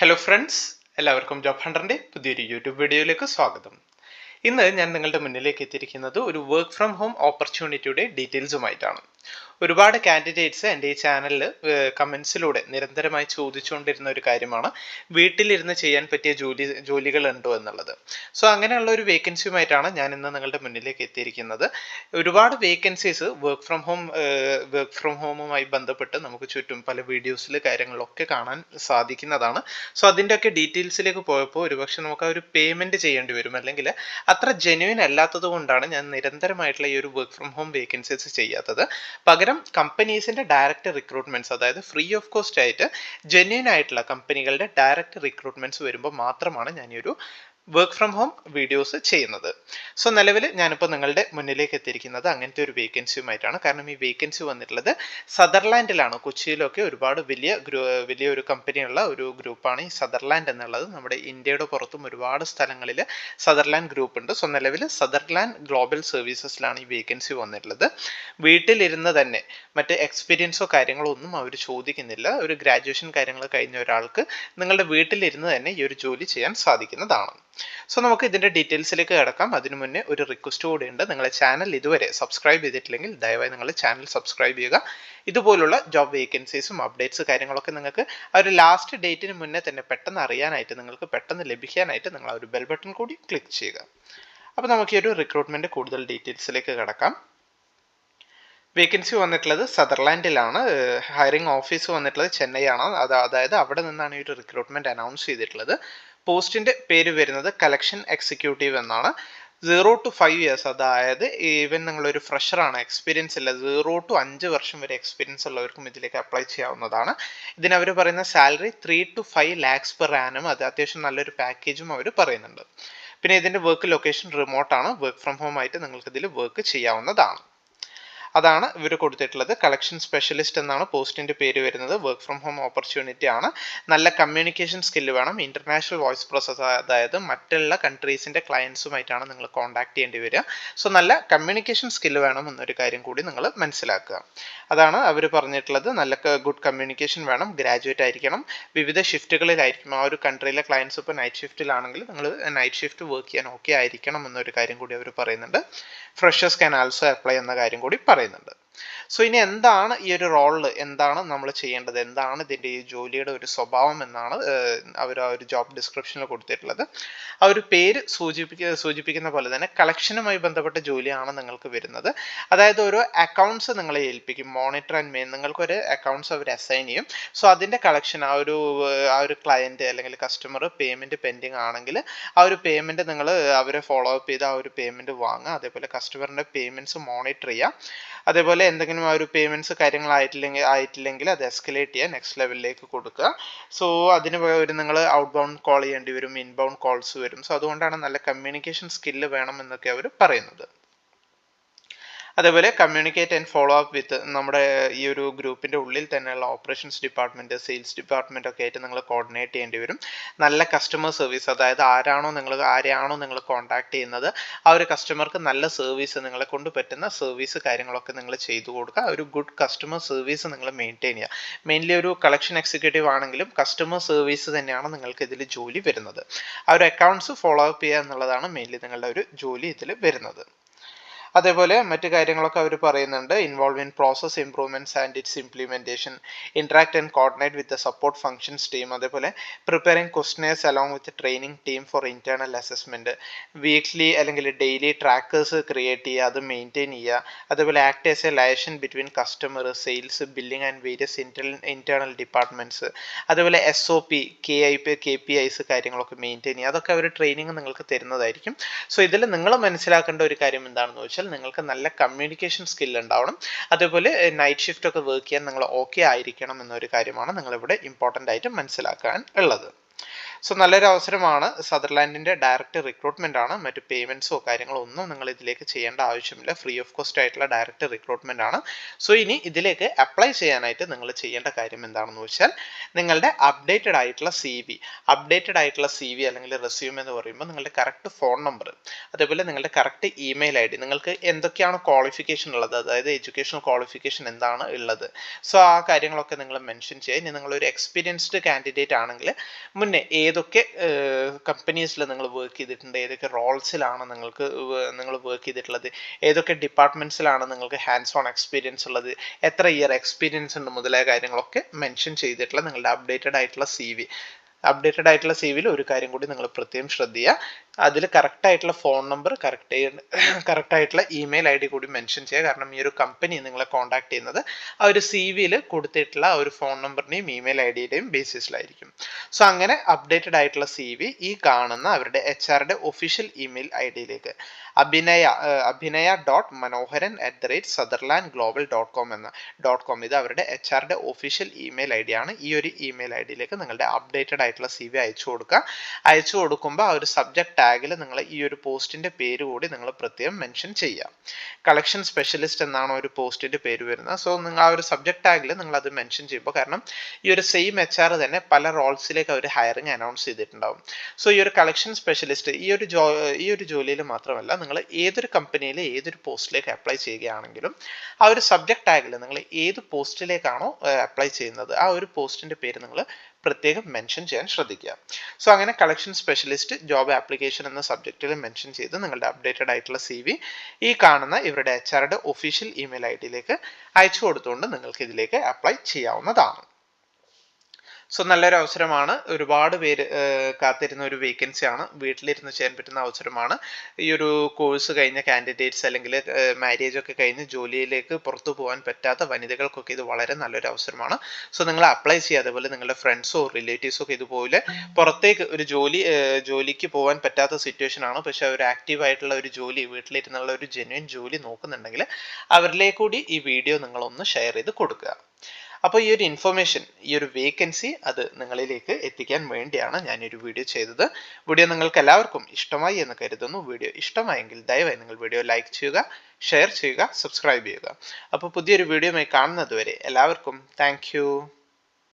Hello friends, എല്ലാവർക്കും job ഹണ്ടറിൻ്റെ പുതിയൊരു YouTube വീഡിയോയിലേക്ക് സ്വാഗതം. ഇന്ന് ഞാൻ നിങ്ങളുടെ മുന്നിലേക്ക് എത്തിയിരിക്കുന്നത് ഒരു വർക്ക് ഫ്രം ഹോം ഓപ്പർച്യൂണിറ്റിയുടെ ഡീറ്റെയിൽസുമായിട്ടാണ്. ഒരുപാട് കാൻഡിഡേറ്റ്സ് എൻ്റെ ഈ ചാനലിൽ കമൻസിലൂടെ നിരന്തരമായി ചോദിച്ചുകൊണ്ടിരുന്ന ഒരു കാര്യമാണ് വീട്ടിലിരുന്ന് ചെയ്യാൻ പറ്റിയ ജോലികൾ ഉണ്ടോ എന്നുള്ളത്. സോ അങ്ങനെയുള്ള ഒരു വേക്കൻസിയുമായിട്ടാണ് ഞാൻ ഇന്ന് നിങ്ങളുടെ മുന്നിലേക്ക് എത്തിയിരിക്കുന്നത്. ഒരുപാട് വേക്കൻസീസ് വർക്ക് ഫ്രം ഹോമുമായി ബന്ധപ്പെട്ട് നമുക്ക് ചുറ്റും പല വീഡിയോസിൽ കാര്യങ്ങളൊക്കെ കാണാൻ സാധിക്കുന്നതാണ്. സോ അതിൻ്റെയൊക്കെ ഡീറ്റെയിൽസിലേക്ക് പോയപ്പോൾ ഒരുപക്ഷെ നമുക്ക് ആ ഒരു പേയ്മെൻറ്റ് ചെയ്യേണ്ടി വരും, അല്ലെങ്കിൽ അത്ര ജെന്യുവൻ അല്ലാത്തത് കൊണ്ടാണ് ഞാൻ നിരന്തരമായിട്ടുള്ള ഈ ഒരു വർക്ക് ഫ്രം ഹോം വേക്കൻസീസ് ചെയ്യാത്തത്. പകരം കമ്പനീസിന്റെ ഡയറക്റ്റ് റിക്രൂട്ട്മെന്റ്സ്, അതായത് ഫ്രീ ഓഫ് കോസ്റ്റ് ആയിട്ട് ജെന്യുവൻ ആയിട്ടുള്ള കമ്പനികളുടെ ഡയറക്റ്റ് റിക്രൂട്ട്മെന്റ്സ് വരുമ്പോൾ മാത്രമാണ് ഞാൻ ഈ ഒരു വർക്ക് ഫ്രം ഹോം വീഡിയോസ് ചെയ്യുന്നത്. സോ നിലവിൽ ഞാനിപ്പോൾ നിങ്ങളുടെ മുന്നിലേക്ക് എത്തിയിരിക്കുന്നത് അങ്ങനത്തെ ഒരു വേക്കൻസിയുമായിട്ടാണ്. കാരണം ഈ വേക്കൻസി വന്നിട്ടുള്ളത് സദർലാൻഡിലാണ്. കൊച്ചിയിലൊക്കെ ഒരുപാട് വലിയ ഒരു കമ്പനിയുള്ള ഒരു ഗ്രൂപ്പാണ് ഈ സദർലാൻഡ് എന്നുള്ളത്. നമ്മുടെ ഇന്ത്യയുടെ പുറത്തും ഒരുപാട് സ്ഥലങ്ങളിൽ സദർലാൻഡ് ഗ്രൂപ്പ് ഉണ്ട്. സോ നിലവിൽ സദർലാൻഡ് ഗ്ലോബൽ സർവീസസിലാണ് ഈ വേക്കൻസി വന്നിട്ടുള്ളത്. വീട്ടിലിരുന്ന് തന്നെ മറ്റ് എക്സ്പീരിയൻസോ കാര്യങ്ങളോ ഒന്നും അവർ ചോദിക്കുന്നില്ല. ഒരു ഗ്രാജുവേഷൻ കാര്യങ്ങൾ കഴിഞ്ഞ ഒരാൾക്ക് നിങ്ങളുടെ വീട്ടിലിരുന്ന് തന്നെ ഈ ഒരു ജോലി ചെയ്യാൻ സാധിക്കുന്നതാണ്. സോ നമുക്ക് ഇതിന്റെ ഡീറ്റെയിൽസിലേക്ക് കിടക്കാം. അതിനു മുന്നേ ഒരു റിക്വസ്റ്റ് കൂടി ഉണ്ട്. നിങ്ങളെ ചാനൽ ഇതുവരെ സബ്സ്ക്രൈബ് ചെയ്തിട്ടില്ലെങ്കിൽ ദയവായി നിങ്ങൾ ചാനൽ സബ്സ്ക്രൈബ് ചെയ്യുക. ഇതുപോലുള്ള ജോബ് വേക്കൻസീസും അപ്ഡേറ്റ്സ് കാര്യങ്ങളൊക്കെ നിങ്ങൾക്ക് ആ ഒരു ലാസ്റ്റ് ഡേറ്റിന് മുന്നേ തന്നെ പെട്ടെന്ന് അറിയാനായിട്ട്, നിങ്ങൾക്ക് പെട്ടെന്ന് ലഭിക്കാനായിട്ട് നിങ്ങൾ ആ ഒരു ബെൽ ബട്ടൺ കൂടി ക്ലിക്ക് ചെയ്യുക. അപ്പോൾ നമുക്ക് ഈ ഒരു റിക്രൂട്ട്മെന്റ് കൂടുതൽ ഡീറ്റെയിൽസിലേക്ക് കിടക്കാം. വേക്കൻസി വന്നിട്ടുള്ളത് സദർലാൻഡിലാണ്. ഹയറിംഗ് ഓഫീസ് വന്നിട്ടുള്ളത് ചെന്നൈ ആണ്. അതായത് അവിടെ നിന്നാണ് ഈ ഒരു റിക്രൂട്ട്മെന്റ് അനൗൺസ് ചെയ്തിട്ടുള്ളത്. പോസ്റ്റിന്റെ പേര് വരുന്നത് കളക്ഷൻ എക്സിക്യൂട്ടീവ് എന്നാണ്. 0 to 5 years, അതായത് ഈവൻ നിങ്ങളൊരു ഫ്രഷറാണ്, എക്സ്പീരിയൻസ് ഇല്ല, 0 to 5 വർഷം വരെ എക്സ്പീരിയൻസ് ഉള്ളവർക്കും ഇതിലേക്ക് അപ്ലൈ ചെയ്യാവുന്നതാണ്. ഇതിന് അവർ പറയുന്ന salary 3 to 5 lakhs per annum. അത് അത്യാവശ്യം നല്ലൊരു പാക്കേജും അവർ പറയുന്നുണ്ട്. പിന്നെ ഇതിന്റെ വർക്ക് ലൊക്കേഷൻ റിമോട്ടാണ്. വർക്ക് ഫ്രം ഹോം ആയിട്ട് നിങ്ങൾക്ക് ഇതിൽ വർക്ക് ചെയ്യാവുന്നതാണ്. അതാണ് ഇവർ കൊടുത്തിട്ടുള്ളത്. കളക്ഷൻ സ്പെഷ്യലിസ്റ്റ് എന്നാണ് പോസ്റ്റിന്റെ പേര് വരുന്നത്. വർക്ക് ഫ്രം ഹോം ഓപ്പർച്യൂണിറ്റി ആണ്. നല്ല കമ്മ്യൂണിക്കേഷൻ സ്കില്ല് വേണം. ഇന്റർനാഷണൽ വോയിസ് പ്രോസസ്, അതായത് മറ്റുള്ള കൺട്രീസിന്റെ ക്ലയൻസുമായിട്ടാണ് നിങ്ങൾ കോൺടാക്ട് ചെയ്യേണ്ടി വരിക. സോ നല്ല കമ്മ്യൂണിക്കേഷൻ സ്കില്ല് വേണം എന്നൊരു കാര്യം കൂടി നിങ്ങൾ മനസ്സിലാക്കുക. അതാണ് അവർ പറഞ്ഞിട്ടുള്ളത്. നല്ല ഗുഡ് കമ്മ്യൂണിക്കേഷൻ വേണം. ഗ്രാജുവേറ്റ് ആയിരിക്കണം. വിവിധ ഷിഫ്റ്റുകളിലായിരിക്കും. ആ ഒരു കൺട്രിയിലെ ക്ലയൻസ് ഇപ്പോൾ നൈറ്റ് ഷിഫ്റ്റിലാണെങ്കിൽ നിങ്ങൾ നൈറ്റ് ഷിഫ്റ്റ് വർക്ക് ചെയ്യാൻ ഓക്കെ ആയിരിക്കണം എന്നൊരു കാര്യം കൂടി അവർ പറയുന്നുണ്ട്. ഫ്രഷേഴ്സ് ക്യാൻ ആൾസോ അപ്ലൈ എന്ന കാര്യം കൂടി പറയുന്നുണ്ട്. സോ ഇനി എന്താണ് ഈ ഒരു റോളിൽ എന്താണ് നമ്മൾ ചെയ്യേണ്ടത്, എന്താണ് ഇതിൻ്റെ ഈ ജോലിയുടെ ഒരു സ്വഭാവം എന്നാണ് അവർ ആ ഒരു ജോബ് ഡിസ്ക്രിപ്ഷനിൽ കൊടുത്തിട്ടുള്ളത്. ആ ഒരു പേര് സൂചിപ്പിക്കുന്ന പോലെ തന്നെ കളക്ഷനുമായി ബന്ധപ്പെട്ട ജോലിയാണ് നിങ്ങൾക്ക് വരുന്നത്. അതായത് ഓരോ അക്കൗണ്ട്സ് നിങ്ങളെ ഏൽപ്പിക്കും. മോണിറ്റർ ആൻഡ് മെയിൻ നിങ്ങൾക്കൊരു അക്കൗണ്ട്സ് അവർ അസൈൻ ചെയ്യും. സോ അതിൻ്റെ കളക്ഷൻ ആ ഒരു ക്ലയൻറ്റ് അല്ലെങ്കിൽ കസ്റ്റമർ പേയ്മെൻറ്റ് പെൻഡിങ് ആണെങ്കിൽ ആ ഒരു പേയ്മെൻറ്റ് നിങ്ങൾ അവരെ ഫോളോ അപ്പ് ചെയ്ത് ആ ഒരു പേയ്മെൻറ്റ് വാങ്ങുക. അതേപോലെ കസ്റ്റമറിൻ്റെ പേയ്മെൻറ്റ്സ് മോണിറ്റർ ചെയ്യുക. അതേപോലെ എന്തെങ്കിലും ആ ഒരു പേയ്മെൻറ്റ്സ് കാര്യങ്ങളായിട്ടില്ലെങ്കിൽ അത് എസ്കലേറ്റ് ചെയ്യുക, നെക്സ്റ്റ് ലെവലിലേക്ക് കൊടുക്കുക. സോ അതിന് നിങ്ങൾ ഔട്ട് ബൗണ്ട് കോൾ ചെയ്യേണ്ടി വരും, ഇൻബൗണ്ട് കോൾസ് വരും. സോ അതുകൊണ്ടാണ് നല്ല കമ്മ്യൂണിക്കേഷൻ സ്കില്ല് വേണം എന്നൊക്കെ അവർ പറയുന്നത്. അതേപോലെ communicate and follow up with നമ്മുടെ ഈ ഒരു ഗ്രൂപ്പിൻ്റെ ഉള്ളിൽ തന്നെയുള്ള ഓപ്പറേഷൻസ് ഡിപ്പാർട്ട്മെൻറ്റ്, സെയിൽസ് ഡിപ്പാർട്ട്മെൻറ്റ് ഒക്കെ ആയിട്ട് നിങ്ങൾ കോർഡിനേറ്റ് ചെയ്യേണ്ടി വരും. നല്ല കസ്റ്റമർ സർവീസ്, അതായത് ആരെയാണോ നിങ്ങൾ കോൺടാക്ട് ചെയ്യുന്നത് ആ ഒരു കസ്റ്റമർക്ക് നല്ല സർവീസ്, നിങ്ങളെ കൊണ്ട് പറ്റുന്ന സർവീസ് കാര്യങ്ങളൊക്കെ നിങ്ങൾ ചെയ്തു കൊടുക്കുക. ഒരു ഗുഡ് കസ്റ്റമർ സർവീസ് നിങ്ങൾ മെയിൻറ്റെയിൻ ചെയ്യുക. മെയിൻലി ഒരു കളക്ഷൻ എക്സിക്യൂട്ടീവ് ആണെങ്കിലും കസ്റ്റമർ സർവീസ് തന്നെയാണ് നിങ്ങൾക്ക് ഇതിൽ ജോലി വരുന്നത്. ആ ഒരു അക്കൗണ്ട്സ് ഫോളോ അപ്പ് ചെയ്യുക എന്നുള്ളതാണ് മെയിൻലി നിങ്ങളുടെ ഒരു ജോലി ഇതിൽ വരുന്നത്. അതേപോലെ മറ്റു കാര്യങ്ങളൊക്കെ അവർ പറയുന്നുണ്ട്. Involve in process improvements and its implementation, interact and coordinate with the support functions team. അതേപോലെ preparing questionnaires along with training team for internal assessment. Weekly അല്ലെങ്കിൽ ഡെയിലി ട്രാക്കേഴ്സ് ക്രിയേറ്റ് ചെയ്യുക, അത് മെയിൻറ്റെയിൻ ചെയ്യുക. അതേപോലെ act as a liaison between customer, sales, billing and various internal departments. അതേപോലെ SOP, KPIs കാര്യങ്ങളൊക്കെ maintain ചെയ്യുക. അതൊക്കെ അവർ ട്രെയിനിങ് നിങ്ങൾക്ക് തരുന്നതായിരിക്കും. സോ ഇതിൽ നിങ്ങൾ മനസ്സിലാക്കേണ്ട ഒരു കാര്യം എന്താണെന്ന് വെച്ചാൽ നിങ്ങൾക്ക് നല്ല കമ്മ്യൂണിക്കേഷൻ സ്കിൽ ഉണ്ടാവണം. അതേപോലെ നൈറ്റ് ഷിഫ്റ്റ് ഒക്കെ വർക്ക് ചെയ്യാൻ നിങ്ങൾ ഓക്കെ ആയിരിക്കണം എന്നൊരു കാര്യമാണ് നിങ്ങളിവിടെ ഇമ്പോർട്ടൻ്റ് ആയിട്ട് മനസ്സിലാക്കാൻ ഉള്ളത്. സോ നല്ലൊരു അവസരമാണ്. സദർലാൻഡിന്റെ ഡയറക്റ്റ് റിക്രൂട്ട്മെന്റ് ആണ്. മറ്റു പേയ്മെന്റ്സോ കാര്യങ്ങളോ ഒന്നും നിങ്ങൾ ഇതിലേക്ക് ചെയ്യേണ്ട ആവശ്യമില്ല. ഫ്രീ ഓഫ് കോസ്റ്റ് ആയിട്ടുള്ള ഡയറക്റ്റ് റിക്രൂട്ട്മെന്റ് ആണ്. സോ ഇനി ഇതിലേക്ക് അപ്ലൈ ചെയ്യാനായിട്ട് നിങ്ങൾ ചെയ്യേണ്ട കാര്യം എന്താണെന്ന് വെച്ചാൽ നിങ്ങളുടെ അപ്ഡേറ്റഡ് ആയിട്ടുള്ള സി വി അല്ലെങ്കിൽ റെസ്യൂം എന്ന് പറയുമ്പോൾ നിങ്ങളുടെ കറക്റ്റ് ഫോൺ നമ്പർ, അതേപോലെ നിങ്ങളുടെ കറക്റ്റ് ഇമെയിൽ ഐ ഡി, നിങ്ങൾക്ക് എന്തൊക്കെയാണ് ക്വാളിഫിക്കേഷൻ ഉള്ളത്, അതായത് എഡ്യൂക്കേഷണൽ ക്വാളിഫിക്കേഷൻ എന്താണ് ഉള്ളത്, സോ ആ കാര്യങ്ങളൊക്കെ നിങ്ങൾ മെൻഷൻ ചെയ്യുക. ഇനി നിങ്ങളൊരു എക്സ്പീരിയൻസ്ഡ് കാൻഡിഡേറ്റ് ആണെങ്കിൽ മുന്നേ ഏതൊക്കെ കമ്പനീസിൽ നിങ്ങൾ വർക്ക് ചെയ്തിട്ടുണ്ട്, ഏതൊക്കെ റോൾസിലാണ് നിങ്ങൾ വർക്ക് ചെയ്തിട്ടുള്ളത്, ഏതൊക്കെ ഡിപ്പാർട്ട്മെന്റ്സിലാണ് നിങ്ങൾക്ക് ഹാൻഡ്സ് ഓൺ എക്സ്പീരിയൻസ് ഉള്ളത്, എത്ര ഇയർ എക്സ്പീരിയൻസ് ഉണ്ട് മുതലായ കാര്യങ്ങളൊക്കെ മെൻഷൻ ചെയ്തിട്ടുള്ള നിങ്ങളുടെ അപ്ഡേറ്റഡ് ആയിട്ടുള്ള സി വിയിൽ ഒരു കാര്യം കൂടി നിങ്ങൾ പ്രത്യേകം ശ്രദ്ധിക്കുക. അതിൽ കറക്റ്റ് ആയിട്ടുള്ള ഫോൺ നമ്പർ, കറക്റ്റ് ആയിട്ടുള്ള ഇമെയിൽ ഐ ഡി കൂടി മെൻഷൻ ചെയ്യുക. കാരണം ഈ ഒരു കമ്പനി നിങ്ങളെ കോൺടാക്ട് ചെയ്യുന്നത് ആ ഒരു സി വിയിൽ കൊടുത്തിട്ടുള്ള ആ ഒരു ഫോൺ നമ്പറിന്റെയും ഇമെയിൽ ഐ ഡിയുടെയും ബേസിസിലായിരിക്കും. സോ അങ്ങനെ അപ്ഡേറ്റഡ് ആയിട്ടുള്ള സി വി ഈ കാണുന്ന അവരുടെ HR ഒഫീഷ്യൽ ഇമെയിൽ ഐ ഡിയിലേക്ക് abhinaya.manoharan@sutherlandglobal.com എന്ന .com ഇത് അവരുടെ HR official email I D ആണ്. ഈ ഒരു ഇമെയിൽ ഐ ഡിയിലേക്ക് നിങ്ങളുടെ അപ്ഡേറ്റഡ് ആയിട്ടുള്ള സി വി അയച്ചു കൊടുക്കുക. അയച്ചു കൊടുക്കുമ്പോൾ ആ ഒരു സബ്ജക്ട് ടാഗിൽ നിങ്ങൾ ഈ ഒരു പോസ്റ്റിന്റെ പേര് കൂടി നിങ്ങൾ പ്രത്യേകം മെൻഷൻ ചെയ്യുക. കളക്ഷൻ സ്പെഷ്യലിസ്റ്റ് എന്നാണ് ഒരു പോസ്റ്റിന്റെ പേര് വരുന്നത്. സോ നിങ്ങൾ ആ ഒരു സബ്ജക്ട് ടാഗിൽ നിങ്ങൾ അത് മെൻഷൻ ചെയ്യുമ്പോൾ, കാരണം ഈ ഒരു സെയിം HR തന്നെ പല റോൾസിലേക്ക് അവർ ഹയറിംഗ് അനൗൺസ് ചെയ്തിട്ടുണ്ടാവും. സോ ഈ ഒരു കളക്ഷൻ സ്പെഷ്യലിസ്റ്റ് ഈ ഒരു ജോലിയിൽ മാത്രമല്ല, നിങ്ങൾ ഏതൊരു കമ്പനിയിൽ ഏതൊരു പോസ്റ്റിലേക്ക് അപ്ലൈ ചെയ്യുകയാണെങ്കിലും ആ ഒരു സബ്ജക്ട് ടാഗിൽ നിങ്ങൾ ഏത് പോസ്റ്റിലേക്കാണോ അപ്ലൈ ചെയ്യുന്നത് ആ ഒരു പോസ്റ്റിന്റെ പേര് നിങ്ങൾ പ്രത്യേകം മെൻഷൻ ചെയ്യാൻ ശ്രദ്ധിക്കുക. സോ അങ്ങനെ കളക്ഷൻ സ്പെഷ്യലിസ്റ്റ് ജോബ് ആപ്ലിക്കേഷൻ എന്ന സബ്ജക്റ്റിൽ മെൻഷൻ ചെയ്ത് നിങ്ങളുടെ അപ്ഡേറ്റഡ് ആയിട്ടുള്ള സി വി ഈ കാണുന്ന ഇവരുടെ HR ഒഫീഷ്യൽ ഇമെയിൽ ഐ ഡിയിലേക്ക് അയച്ചു കൊടുത്തുകൊണ്ട് നിങ്ങൾക്ക് ഇതിലേക്ക് അപ്ലൈ ചെയ്യാവുന്നതാണ്. സോ നല്ലൊരു അവസരമാണ്. ഒരുപാട് പേര് കാത്തിരുന്ന ഒരു വേക്കൻസി ആണ്. വീട്ടിലിരുന്ന് ചെയ്യാൻ പറ്റുന്ന അവസരമാണ്. ഈ ഒരു കോഴ്സ് കഴിഞ്ഞ കാൻഡിഡേറ്റ്സ് അല്ലെങ്കിൽ മാരേജ് ഒക്കെ കഴിഞ്ഞ് ജോലിയിലേക്ക് പുറത്തു പോകാൻ പറ്റാത്ത വനിതകൾക്കൊക്കെ ഇത് വളരെ നല്ലൊരു അവസരമാണ്. സോ നിങ്ങൾ അപ്ലൈ ചെയ്യുക. അതേപോലെ നിങ്ങളുടെ ഫ്രണ്ട്സോ റിലേറ്റീവ്സോ ഒക്കെ ഇതുപോലെ പുറത്തേക്ക് ഒരു ജോലിക്ക് പോകാൻ പറ്റാത്ത സിറ്റുവേഷൻ ആണ്, പക്ഷെ ഒരു ആക്റ്റീവ് ആയിട്ടുള്ള ഒരു ജോലി, വീട്ടിലിരുന്നുള്ള ഒരു ജെന്യുവൻ ജോലി നോക്കുന്നുണ്ടെങ്കിൽ അവരിലേക്ക് കൂടി ഈ വീഡിയോ നിങ്ങളൊന്ന് ഷെയർ ചെയ്ത് കൊടുക്കുക. അപ്പോൾ ഈ ഒരു ഇൻഫർമേഷൻ, ഈ ഒരു വേക്കൻസി അത് നിങ്ങളിലേക്ക് എത്തിക്കാൻ വേണ്ടിയാണ് ഞാൻ ഒരു വീഡിയോ ചെയ്തത്. വീഡിയോ നിങ്ങൾക്ക് എല്ലാവർക്കും ഇഷ്ടമായി എന്ന് കരുതുന്നു. വീഡിയോ ഇഷ്ടമായെങ്കിൽ ദയവായി നിങ്ങൾ വീഡിയോ ലൈക്ക് ചെയ്യുക, ഷെയർ ചെയ്യുക, സബ്സ്ക്രൈബ് ചെയ്യുക. അപ്പോൾ പുതിയൊരു വീഡിയോയുമായി കാണുന്നത് വരെ എല്ലാവർക്കും താങ്ക്